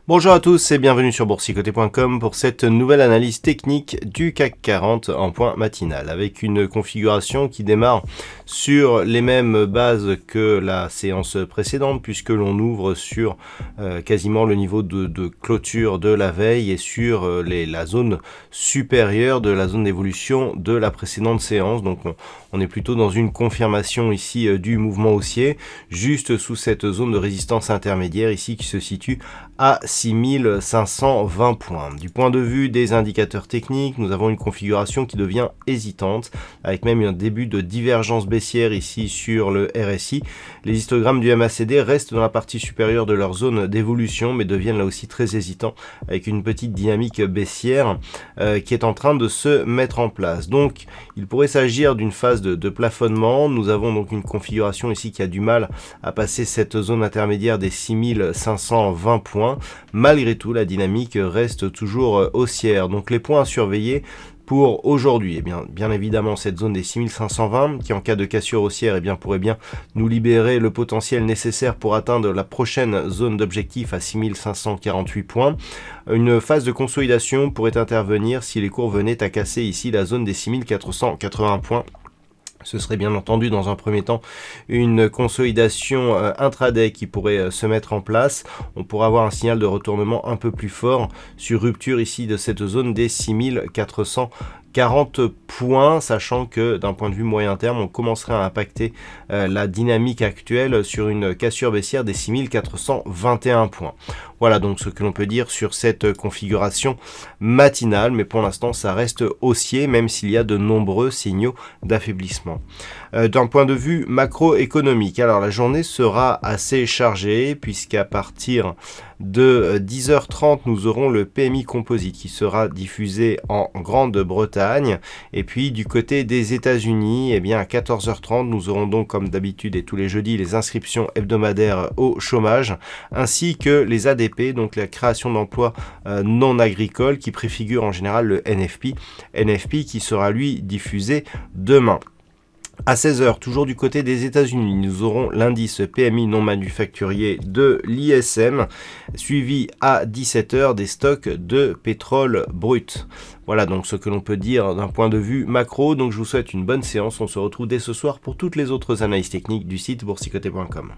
Bonjour à tous et bienvenue sur boursicoté.com pour cette nouvelle analyse technique du CAC 40 en point matinal avec une configuration qui démarre sur les mêmes bases que la séance précédente puisque l'on ouvre sur quasiment le niveau de clôture de la veille et sur la zone supérieure de la zone d'évolution de la précédente séance. Donc on est plutôt dans une confirmation ici du mouvement haussier juste sous cette zone de résistance intermédiaire ici qui se situe à 6520 points. Du point de vue des indicateurs techniques, nous avons une configuration qui devient hésitante, avec même un début de divergence baissière ici sur le RSI. Les histogrammes du MACD restent dans la partie supérieure de leur zone d'évolution, mais deviennent là aussi très hésitants, avec une petite dynamique baissière qui est en train de se mettre en place. Donc, il pourrait s'agir d'une phase de plafonnement. Nous avons donc une configuration ici qui a du mal à passer cette zone intermédiaire des 6520 points. Malgré tout, la dynamique reste toujours haussière. Donc les points à surveiller pour aujourd'hui, eh bien évidemment cette zone des 6520 qui en cas de cassure haussière pourrait bien nous libérer le potentiel nécessaire pour atteindre la prochaine zone d'objectif à 6548 points. Une phase de consolidation pourrait intervenir si les cours venaient à casser ici la zone des 6480 points. Ce serait bien entendu dans un premier temps une consolidation intraday qui pourrait se mettre en place. On pourrait avoir un signal de retournement un peu plus fort sur rupture ici de cette zone des 6440 points, sachant que d'un point de vue moyen terme, on commencerait à impacter la dynamique actuelle sur une cassure baissière des 6421 points. Voilà donc ce que l'on peut dire sur cette configuration matinale, mais pour l'instant ça reste haussier, même s'il y a de nombreux signaux d'affaiblissement. D'un point de vue macroéconomique, alors la journée sera assez chargée, puisqu'à partir de 10h30, nous aurons le PMI Composite qui sera diffusé en Grande-Bretagne. Et puis du côté des États-Unis, à 14h30, nous aurons donc comme d'habitude et tous les jeudis les inscriptions hebdomadaires au chômage, ainsi que les ADP, donc la création d'emplois non agricoles, qui préfigure en général le NFP qui sera lui diffusé demain. À 16h, toujours du côté des États-Unis, nous aurons l'indice PMI non manufacturier de l'ISM, suivi à 17h des stocks de pétrole brut. Voilà donc ce que l'on peut dire d'un point de vue macro. Donc je vous souhaite une bonne séance. On se retrouve dès ce soir pour toutes les autres analyses techniques du site boursicoté.com.